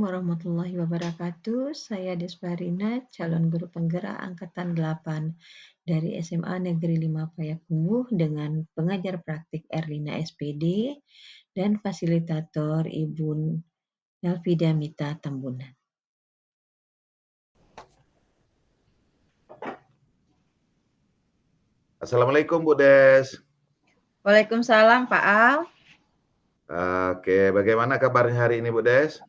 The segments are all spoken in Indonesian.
warahmatullahi wabarakatuh. Saya Desparina, calon guru penggerak angkatan 8 dari SMA Negeri 5 Payakumbuh dengan pengajar praktik Erlina SPD dan fasilitator Ibu Nelvida Mita Tambunan. Assalamualaikum Bu Des. Waalaikumsalam Pak Al. Oke, bagaimana kabarnya hari ini Bu Des?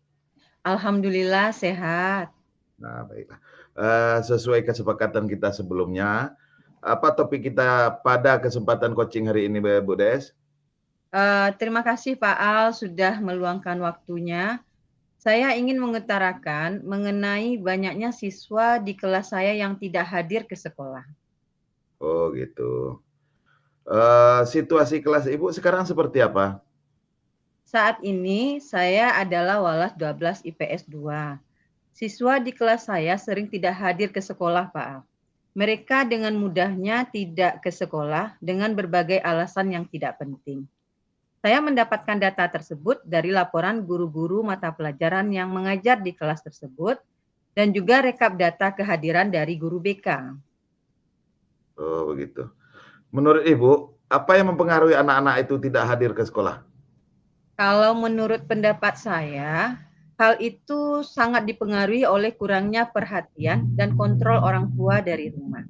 Alhamdulillah sehat. Nah, baiklah. Sesuai kesepakatan kita sebelumnya, apa topik kita pada kesempatan coaching hari ini Bu Des? Terima kasih Pak Al sudah meluangkan waktunya. Saya ingin mengutarakan mengenai banyaknya siswa di kelas saya yang tidak hadir ke sekolah. Oh gitu. Situasi kelas Ibu sekarang seperti apa? Saat ini saya adalah Walas 12 IPS 2. Siswa di kelas saya sering tidak hadir ke sekolah, Pak Al. Mereka dengan mudahnya tidak ke sekolah dengan berbagai alasan yang tidak penting. Saya mendapatkan data tersebut dari laporan guru-guru mata pelajaran yang mengajar di kelas tersebut dan juga rekap data kehadiran dari guru BK. Oh begitu. Menurut Ibu, apa yang mempengaruhi anak-anak itu tidak hadir ke sekolah? Kalau menurut pendapat saya, hal itu sangat dipengaruhi oleh kurangnya perhatian dan kontrol orang tua dari rumah.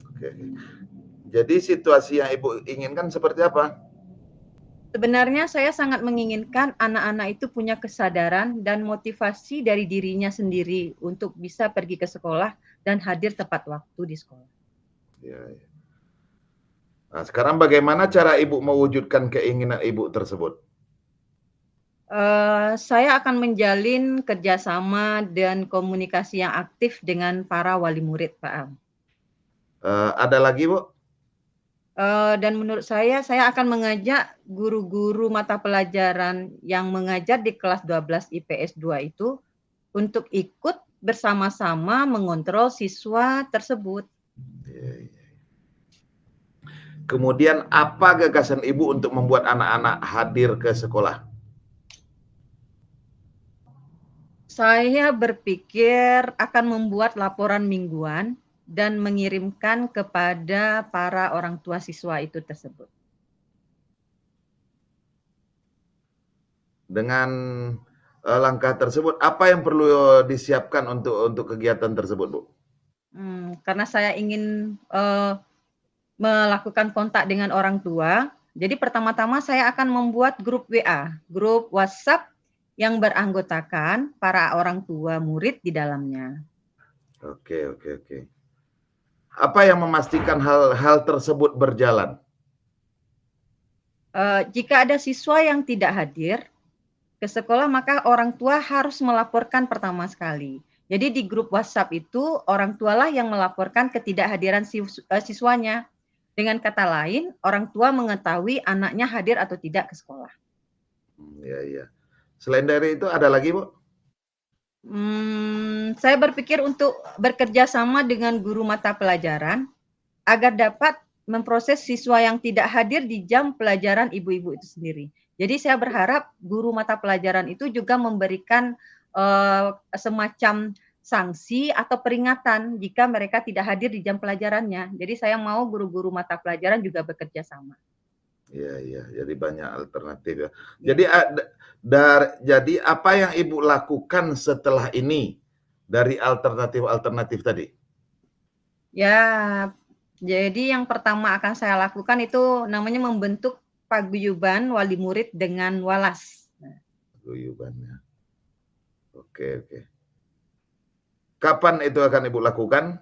Oke. Jadi situasi yang Ibu inginkan seperti apa? Sebenarnya saya sangat menginginkan anak-anak itu punya kesadaran dan motivasi dari dirinya sendiri untuk bisa pergi ke sekolah dan hadir tepat waktu di sekolah. Ya, ya. Nah, sekarang bagaimana cara Ibu mewujudkan keinginan Ibu tersebut? Saya akan menjalin kerjasama dan komunikasi yang aktif dengan para wali murid, Pak Am. Ada lagi, Bu? Dan menurut saya akan mengajak guru-guru mata pelajaran yang mengajar di kelas 12 IPS 2 itu untuk ikut bersama-sama mengontrol siswa tersebut. Iya, iya. Kemudian apa gagasan Ibu untuk membuat anak-anak hadir ke sekolah? Saya berpikir akan membuat laporan mingguan dan mengirimkan kepada para orang tua siswa itu tersebut. Dengan langkah tersebut, apa yang perlu disiapkan untuk kegiatan tersebut, Bu? Karena saya ingin melakukan kontak dengan orang tua, jadi pertama-tama saya akan membuat grup WA, grup WhatsApp yang beranggotakan para orang tua murid di dalamnya. Oke, oke, oke. Apa yang memastikan hal tersebut berjalan? Jika ada siswa yang tidak hadir ke sekolah, maka orang tua harus melaporkan pertama sekali. Jadi di grup WhatsApp itu orang tualah yang melaporkan ketidakhadiran siswanya. Dengan kata lain, orang tua mengetahui anaknya hadir atau tidak ke sekolah. Ya, ya. Selain dari itu ada lagi, Bu? Saya berpikir untuk bekerja sama dengan guru mata pelajaran agar dapat memproses siswa yang tidak hadir di jam pelajaran ibu-ibu itu sendiri. Jadi saya berharap guru mata pelajaran itu juga memberikan semacam sanksi atau peringatan jika mereka tidak hadir di jam pelajarannya. Jadi saya mau guru-guru mata pelajaran juga bekerja sama. Iya, iya. Jadi banyak alternatif ya. Ya. Jadi apa yang Ibu lakukan setelah ini dari alternatif-alternatif tadi? Ya, jadi yang pertama akan saya lakukan itu namanya membentuk paguyuban wali murid dengan Walas. Guyubannya. Oke, oke. Kapan itu akan Ibu lakukan?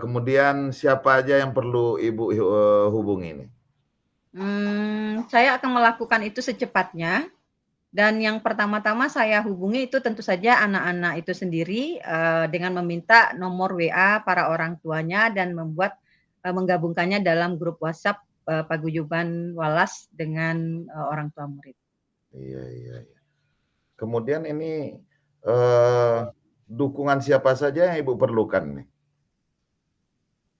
Kemudian siapa aja yang perlu Ibu hubungi ini? Saya akan melakukan itu secepatnya dan yang pertama-tama saya hubungi itu tentu saja anak-anak itu sendiri, dengan meminta nomor WA para orang tuanya dan menggabungkannya dalam grup WhatsApp, paguyuban Walas dengan, orang tua murid. Iya, iya, iya. Kemudian ini, eee, dukungan siapa saja yang Ibu perlukan nih?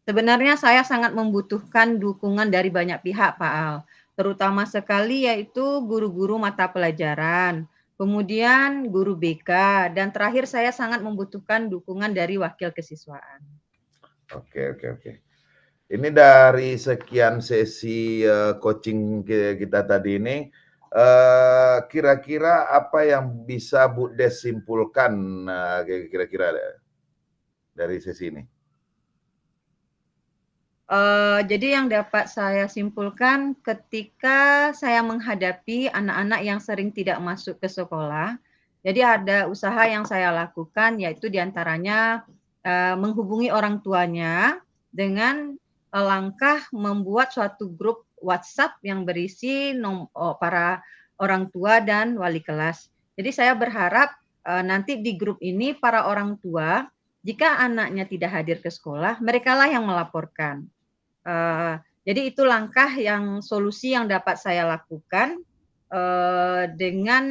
Sebenarnya saya sangat membutuhkan dukungan dari banyak pihak, Pak Al. Terutama sekali yaitu guru-guru mata pelajaran, kemudian guru BK, dan terakhir saya sangat membutuhkan dukungan dari wakil kesiswaan. Oke, oke, oke. Ini dari sekian sesi coaching kita tadi ini, kira-kira apa yang bisa Bu Des simpulkan kira-kira dari sesi ini? Jadi yang dapat saya simpulkan ketika saya menghadapi anak-anak yang sering tidak masuk ke sekolah, jadi ada usaha yang saya lakukan yaitu diantaranya menghubungi orang tuanya dengan langkah membuat suatu grup WhatsApp yang berisi para orang tua dan wali kelas. Jadi saya berharap nanti di grup ini para orang tua jika anaknya tidak hadir ke sekolah, merekalah yang melaporkan. Jadi itu langkah solusi yang dapat saya lakukan dengan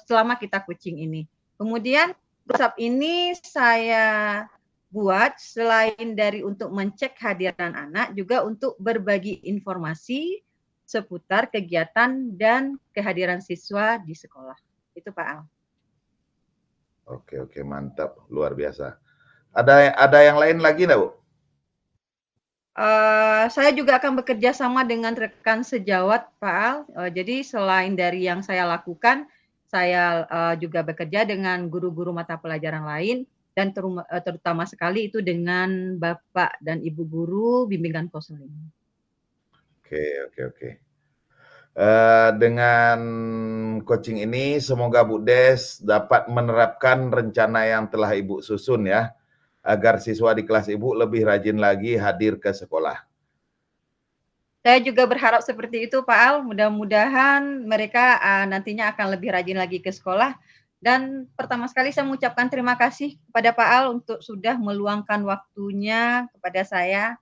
selama kita coaching ini. Kemudian WhatsApp ini saya buat selain dari untuk mencek hadiran anak, juga untuk berbagi informasi seputar kegiatan dan kehadiran siswa di sekolah. Itu Pak Al. Oke, oke, mantap, luar biasa. Ada yang lain lagi enggak, Bu? Saya juga akan bekerja sama dengan rekan sejawat, Pak Al. Jadi selain dari yang saya lakukan, saya juga bekerja dengan guru-guru mata pelajaran lain dan terutama sekali itu dengan Bapak dan Ibu guru bimbingan konseling. Oke, oke, oke. Dengan coaching ini semoga Bu Des dapat menerapkan rencana yang telah Ibu susun ya, agar siswa di kelas Ibu lebih rajin lagi hadir ke sekolah. Saya juga berharap seperti itu Pak Al, mudah-mudahan mereka nantinya akan lebih rajin lagi ke sekolah. Dan pertama sekali saya mengucapkan terima kasih kepada Pak Al untuk sudah meluangkan waktunya kepada saya.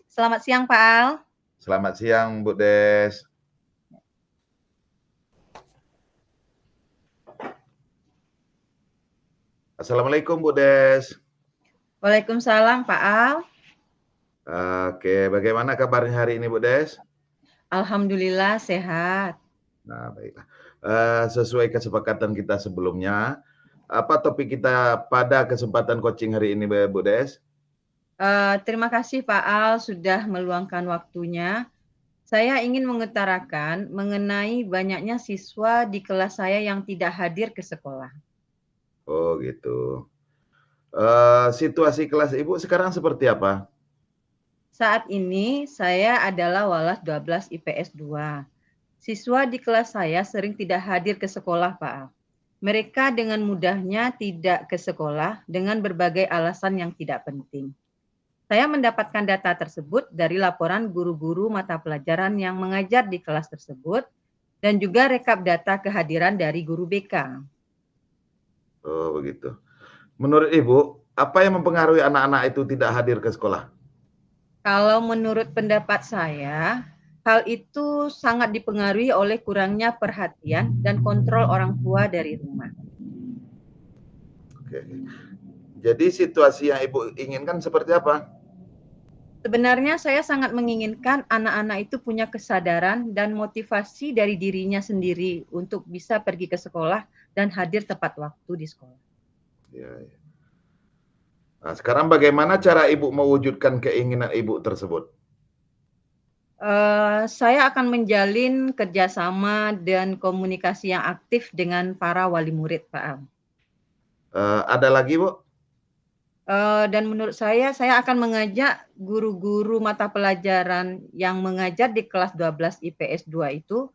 Selamat siang Pak Al. Selamat siang Bu Des. Assalamualaikum Bu Des. Waalaikumsalam Pak Al. Oke, bagaimana kabarnya hari ini Bu Des? Alhamdulillah sehat. Nah, baiklah. Sesuai kesepakatan kita sebelumnya, apa topik kita pada kesempatan coaching hari ini Bu Des? Terima kasih Pak Al sudah meluangkan waktunya. Saya ingin mengutarakan mengenai banyaknya siswa di kelas saya yang tidak hadir ke sekolah. Oh gitu. Situasi kelas Ibu sekarang seperti apa? Saat ini saya adalah walas 12 IPS 2. Siswa di kelas saya sering tidak hadir ke sekolah, Pak Al. Mereka dengan mudahnya tidak ke sekolah dengan berbagai alasan yang tidak penting. Saya mendapatkan data tersebut dari laporan guru-guru mata pelajaran yang mengajar di kelas tersebut dan juga rekap data kehadiran dari guru BK. Oh begitu. Menurut Ibu, apa yang mempengaruhi anak-anak itu tidak hadir ke sekolah? Kalau menurut pendapat saya, hal itu sangat dipengaruhi oleh kurangnya perhatian dan kontrol orang tua dari rumah. Oke. Jadi situasi yang Ibu inginkan seperti apa? Sebenarnya saya sangat menginginkan anak-anak itu punya kesadaran dan motivasi dari dirinya sendiri untuk bisa pergi ke sekolah dan hadir tepat waktu di sekolah. Ya, ya. Nah, sekarang bagaimana cara Ibu mewujudkan keinginan Ibu tersebut? Saya akan menjalin kerjasama dan komunikasi yang aktif dengan para wali murid, Pak Am. Ada lagi, Bu? Dan menurut saya akan mengajak guru-guru mata pelajaran yang mengajar di kelas 12 IPS 2 itu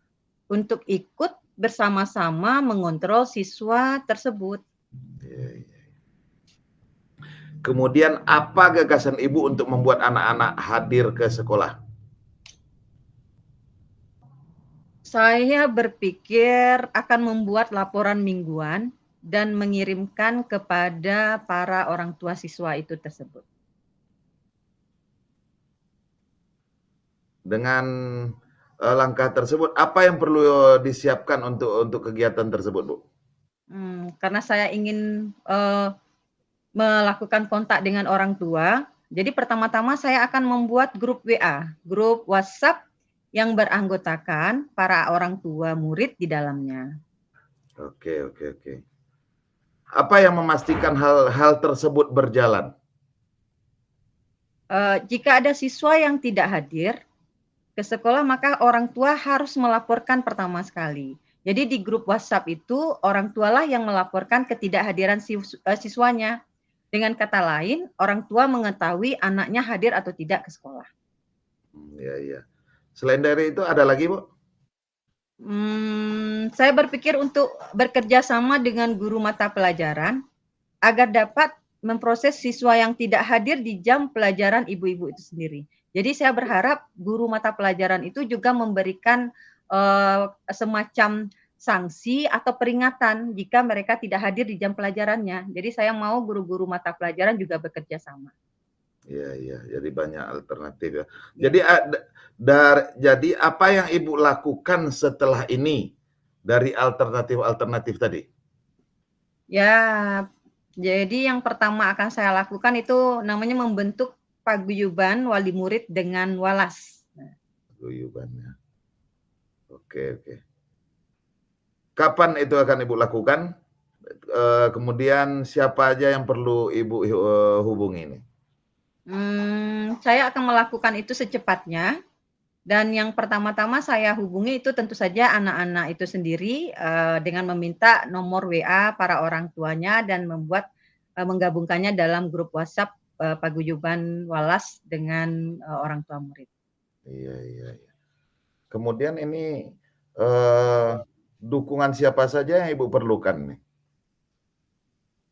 untuk ikut bersama-sama mengontrol siswa tersebut. Ya, ya. Kemudian apa gagasan Ibu untuk membuat anak-anak hadir ke sekolah? Saya berpikir akan membuat laporan mingguan dan mengirimkan kepada para orang tua siswa itu tersebut. Dengan langkah tersebut, apa yang perlu disiapkan untuk kegiatan tersebut, Bu? Karena saya ingin melakukan kontak dengan orang tua, jadi pertama-tama saya akan membuat grup WA, grup WhatsApp yang beranggotakan para orang tua murid di dalamnya. Oke, oke, oke. Apa yang memastikan hal-hal tersebut berjalan? Jika ada siswa yang tidak hadir ke sekolah, maka orang tua harus melaporkan pertama sekali. Jadi di grup WhatsApp itu orang tualah yang melaporkan ketidakhadiran siswanya. Dengan kata lain, orang tua mengetahui anaknya hadir atau tidak ke sekolah. Iya, iya. Selain dari itu ada lagi, Bu? Saya berpikir untuk bekerja sama dengan guru mata pelajaran agar dapat memproses siswa yang tidak hadir di jam pelajaran ibu-ibu itu sendiri. Jadi saya berharap guru mata pelajaran itu juga memberikan semacam sanksi atau peringatan jika mereka tidak hadir di jam pelajarannya. Jadi saya mau guru-guru mata pelajaran juga bekerja sama. Iya, iya. Jadi banyak alternatif ya. Ya. Jadi apa yang Ibu lakukan setelah ini dari alternatif-alternatif tadi? Ya, jadi yang pertama akan saya lakukan itu namanya membentuk paguyuban wali murid dengan walas. Guyubannya. Oke, oke. Kapan itu akan Ibu lakukan? Kemudian siapa aja yang perlu Ibu hubungi ini? Saya akan melakukan itu secepatnya. Dan yang pertama-tama saya hubungi itu tentu saja anak-anak itu sendiri dengan meminta nomor WA para orang tuanya dan menggabungkannya dalam grup WhatsApp paguyuban walas dengan orang tua murid. Iya, iya, iya. Kemudian ini dukungan siapa saja yang Ibu perlukan nih?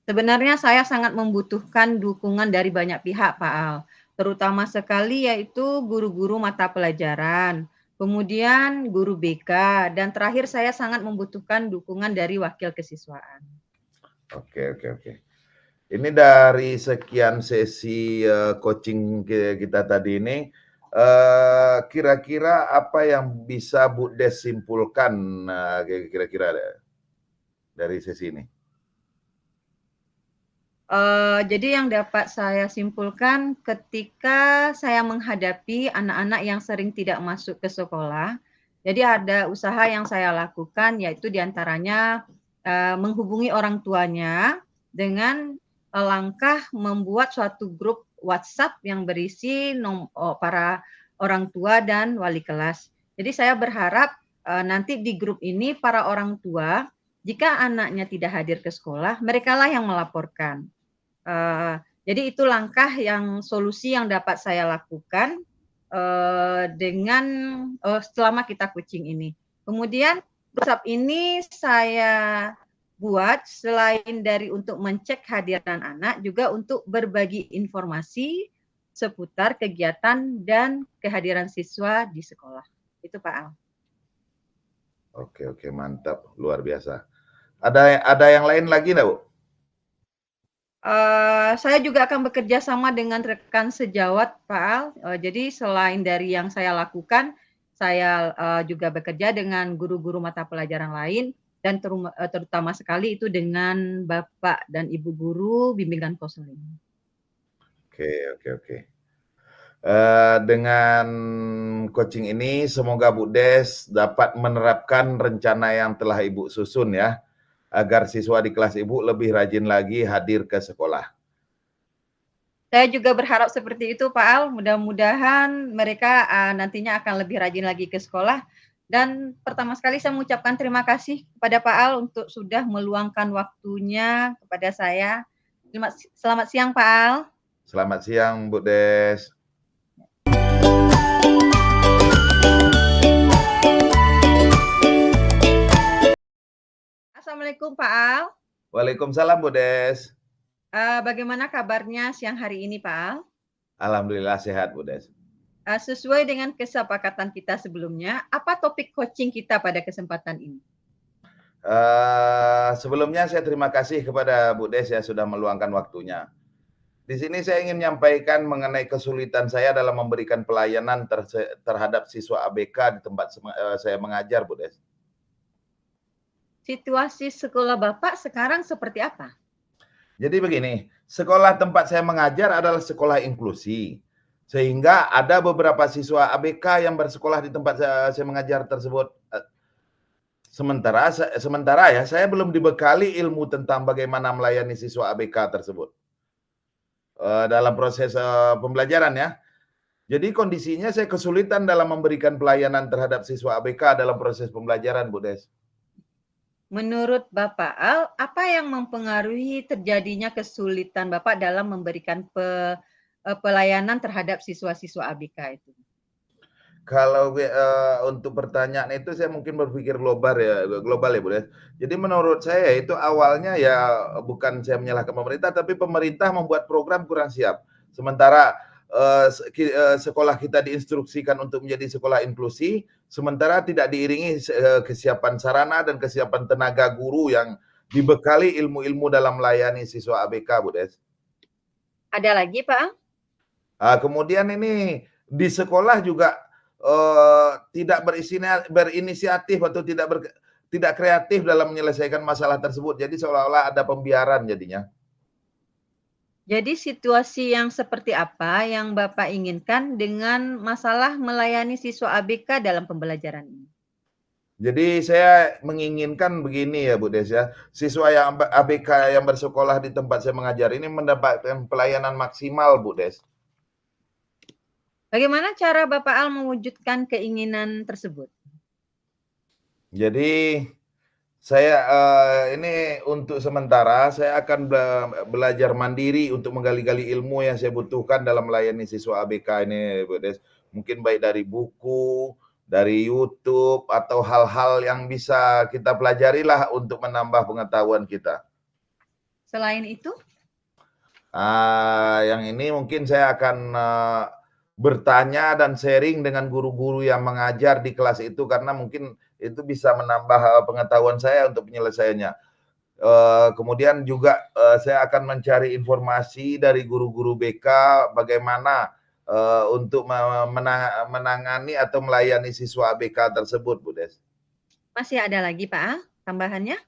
Sebenarnya saya sangat membutuhkan dukungan dari banyak pihak, Pak Al. Terutama sekali yaitu guru-guru mata pelajaran, kemudian guru BK, dan terakhir saya sangat membutuhkan dukungan dari wakil kesiswaan. Oke, oke, oke. Ini dari sekian sesi coaching kita tadi ini, kira-kira apa yang bisa Bu Des simpulkan kira-kira dari sesi ini? Jadi yang dapat saya simpulkan ketika saya menghadapi anak-anak yang sering tidak masuk ke sekolah, jadi ada usaha yang saya lakukan yaitu diantaranya menghubungi orang tuanya dengan langkah membuat suatu grup WhatsApp yang berisi para orang tua dan wali kelas. Jadi saya berharap nanti di grup ini para orang tua jika anaknya tidak hadir ke sekolah, merekalah yang melaporkan. Jadi itu langkah yang solusi yang dapat saya lakukan dengan selama kita coaching ini. Kemudian WhatsApp ini saya buat selain dari untuk mencek hadiran anak, juga untuk berbagi informasi seputar kegiatan dan kehadiran siswa di sekolah. Itu Pak Al. Oke, oke, mantap, luar biasa. Ada yang lain lagi enggak, Bu? Saya juga akan bekerja sama dengan rekan sejawat, Pak Al. Jadi selain dari yang saya lakukan, saya juga bekerja dengan guru-guru mata pelajaran lain dan terutama sekali itu dengan Bapak dan Ibu guru bimbingan konseling. Oke, oke, oke. Dengan coaching ini semoga Bu Des dapat menerapkan rencana yang telah Ibu susun ya, agar siswa di kelas Ibu lebih rajin lagi hadir ke sekolah. Saya juga berharap seperti itu, Pak Al. Mudah-mudahan mereka nantinya akan lebih rajin lagi ke sekolah. Dan pertama sekali saya mengucapkan terima kasih kepada Pak Al untuk sudah meluangkan waktunya kepada saya. Selamat siang, Pak Al. Selamat siang, Bu Des. Assalamualaikum, Pak Al. Waalaikumsalam, Bu Des. Bagaimana kabarnya siang hari ini, Pak Al? Alhamdulillah sehat, Bu Des. Sesuai dengan kesepakatan kita sebelumnya, apa topik coaching kita pada kesempatan ini? Sebelumnya saya terima kasih kepada Bu Des ya sudah meluangkan waktunya. Di sini saya ingin menyampaikan mengenai kesulitan saya dalam memberikan pelayanan terhadap siswa ABK di tempat saya mengajar, Bu Des. Situasi sekolah Bapak sekarang seperti apa? Jadi begini, sekolah tempat saya mengajar adalah sekolah inklusi. Sehingga ada beberapa siswa ABK yang bersekolah di tempat saya mengajar tersebut. Sementara ya, saya belum dibekali ilmu tentang bagaimana melayani siswa ABK tersebut dalam proses pembelajaran ya. Jadi kondisinya saya kesulitan dalam memberikan pelayanan terhadap siswa ABK dalam proses pembelajaran, Bu Des. Menurut Bapak Al, apa yang mempengaruhi terjadinya kesulitan Bapak dalam memberikan pelayanan terhadap siswa-siswa ABK itu? Kalau untuk pertanyaan itu saya mungkin berpikir global ya Bu Des. Jadi menurut saya itu awalnya ya bukan saya menyalahkan pemerintah, tapi pemerintah membuat program kurang siap. Sementara sekolah kita diinstruksikan untuk menjadi sekolah inklusi, sementara tidak diiringi kesiapan sarana dan kesiapan tenaga guru yang dibekali ilmu-ilmu dalam melayani siswa ABK, Bu Des. Ada lagi, Pak? Kemudian ini di sekolah juga tidak berinisiatif atau tidak kreatif dalam menyelesaikan masalah tersebut. Jadi seolah-olah ada pembiaran jadinya. Jadi situasi yang seperti apa yang Bapak inginkan dengan masalah melayani siswa ABK dalam pembelajaran ini? Jadi saya menginginkan begini ya Bu Des ya, siswa yang ABK yang bersekolah di tempat saya mengajar ini mendapatkan pelayanan maksimal Bu Des. Bagaimana cara Bapak Al mewujudkan keinginan tersebut? Jadi saya ini untuk sementara saya akan belajar mandiri untuk menggali-gali ilmu yang saya butuhkan dalam melayani siswa ABK ini, Bu Des. Mungkin baik dari buku, dari YouTube, atau hal-hal yang bisa kita pelajari lah untuk menambah pengetahuan kita. Selain itu? Yang ini mungkin saya akan bertanya dan sharing dengan guru-guru yang mengajar di kelas itu karena mungkin itu bisa menambah pengetahuan saya untuk penyelesaiannya. Kemudian juga saya akan mencari informasi dari guru-guru BK bagaimana untuk menangani atau melayani siswa ABK tersebut, Bu Des. Masih ada lagi, Pak, tambahannya?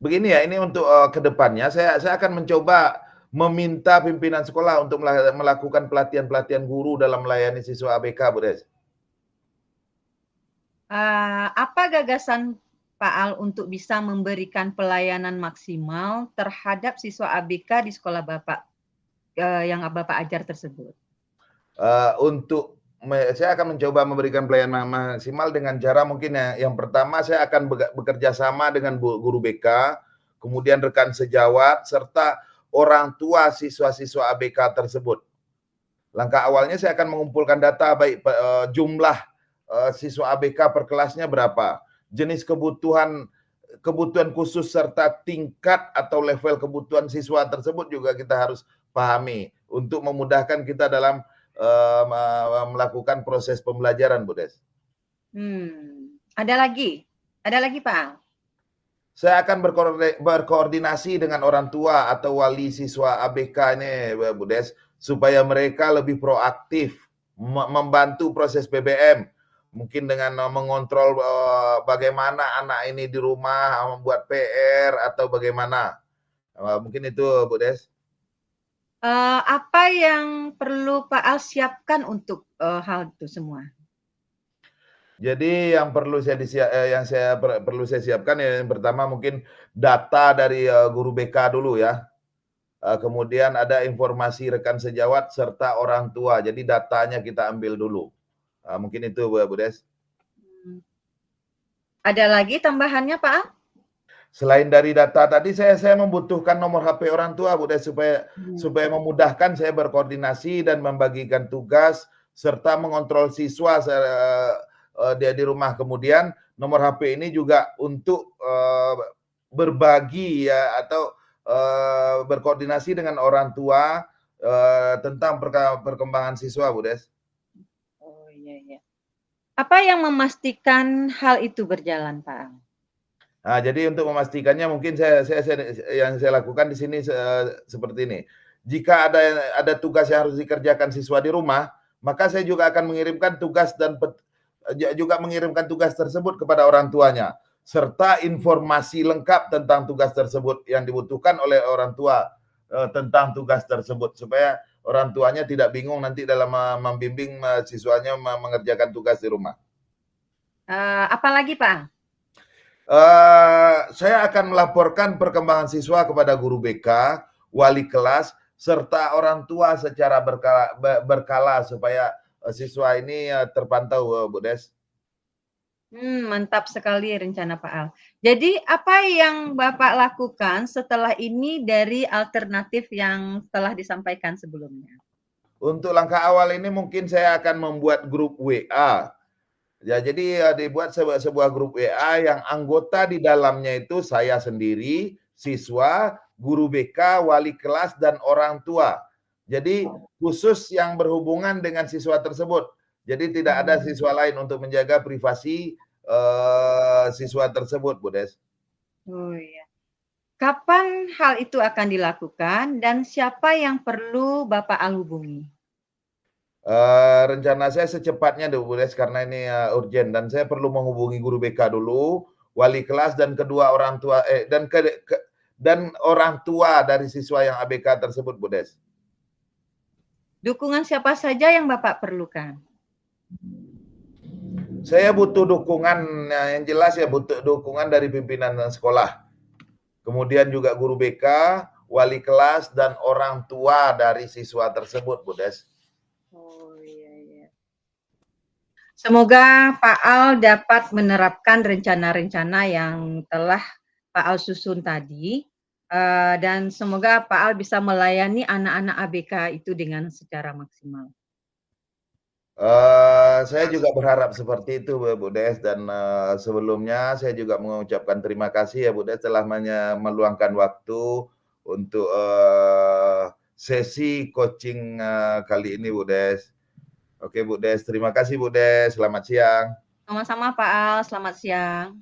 Begini ya, ini untuk ke depannya saya akan mencoba meminta pimpinan sekolah untuk melakukan pelatihan-pelatihan guru dalam melayani siswa ABK, Bu Des. Apa gagasan Pak Al untuk bisa memberikan pelayanan maksimal terhadap siswa ABK di sekolah Bapak yang Bapak ajar tersebut? Saya akan mencoba memberikan pelayanan maksimal dengan cara mungkin yang pertama saya akan bekerja sama dengan guru BK, kemudian rekan sejawat, serta orang tua siswa-siswa ABK tersebut. Langkah awalnya saya akan mengumpulkan data baik jumlah siswa ABK per kelasnya berapa, jenis kebutuhan khusus serta tingkat atau level kebutuhan siswa tersebut juga kita harus pahami untuk memudahkan kita dalam melakukan proses pembelajaran, Bu Des. Ada lagi Pak Al? Saya akan berkoordinasi dengan orang tua atau wali siswa ABK ini, Bu Des, supaya mereka lebih proaktif membantu proses PBM. Mungkin dengan mengontrol bagaimana anak ini di rumah membuat PR atau bagaimana. Mungkin itu, Bu Des. Apa yang perlu Pak Al siapkan untuk hal itu semua? Jadi yang perlu saya siapkan yang pertama mungkin data dari guru BK dulu ya. Kemudian ada informasi rekan sejawat serta orang tua. Jadi datanya kita ambil dulu. Mungkin itu Bu Des. Ada lagi tambahannya Pak Al? Selain dari data tadi saya membutuhkan nomor HP orang tua Bu Des supaya memudahkan saya berkoordinasi dan membagikan tugas serta mengontrol siswa dia di rumah. Kemudian nomor HP ini juga untuk berbagi ya atau berkoordinasi dengan orang tua tentang perkembangan siswa, Bu Des. Oh iya. Apa yang memastikan hal itu berjalan, Pak Al? Jadi untuk memastikannya mungkin yang saya lakukan di sini seperti ini. Jika ada tugas yang harus dikerjakan siswa di rumah, maka saya juga akan mengirimkan tugas tersebut kepada orang tuanya serta informasi lengkap tentang tugas tersebut yang dibutuhkan oleh orang tua tentang tugas tersebut supaya orang tuanya tidak bingung nanti dalam membimbing siswanya mengerjakan tugas di rumah. Apalagi Pak? Saya akan melaporkan perkembangan siswa kepada guru BK, wali kelas, serta orang tua secara berkala supaya siswa ini terpantau, Bu Des. Mantap sekali rencana Pak Al. Jadi apa yang Bapak lakukan setelah ini dari alternatif yang telah disampaikan sebelumnya? Untuk langkah awal ini mungkin saya akan membuat grup WA. Ya, jadi dibuat sebuah grup WA yang anggota di dalamnya itu saya sendiri, siswa, guru BK, wali kelas, dan orang tua. Jadi khusus yang berhubungan dengan siswa tersebut. Jadi tidak ada siswa lain untuk menjaga privasi siswa tersebut, Bu Des. Oh iya. Kapan hal itu akan dilakukan dan siapa yang perlu Bapak Al hubungi? Rencana saya secepatnya deh Bu Des, karena ini urgent dan saya perlu menghubungi guru BK dulu, wali kelas dan kedua orang tua dan orang tua dari siswa yang ABK tersebut, Bu Des. Dukungan siapa saja yang Bapak perlukan? Saya butuh dukungan yang jelas ya, butuh dukungan dari pimpinan sekolah. Kemudian juga guru BK, wali kelas dan orang tua dari siswa tersebut, Bu Des. Oh iya iya. Semoga Pak Al dapat menerapkan rencana-rencana yang telah Pak Al susun tadi, dan semoga Pak Al bisa melayani anak-anak ABK itu dengan secara maksimal. Saya juga berharap seperti itu, Bu Des, dan sebelumnya saya juga mengucapkan terima kasih ya Bu Des telah meluangkan waktu untuk sesi coaching kali ini, Bu Des. Oke, Bu Des, terima kasih Bu Des. Selamat siang. Sama-sama Pak Al, selamat siang.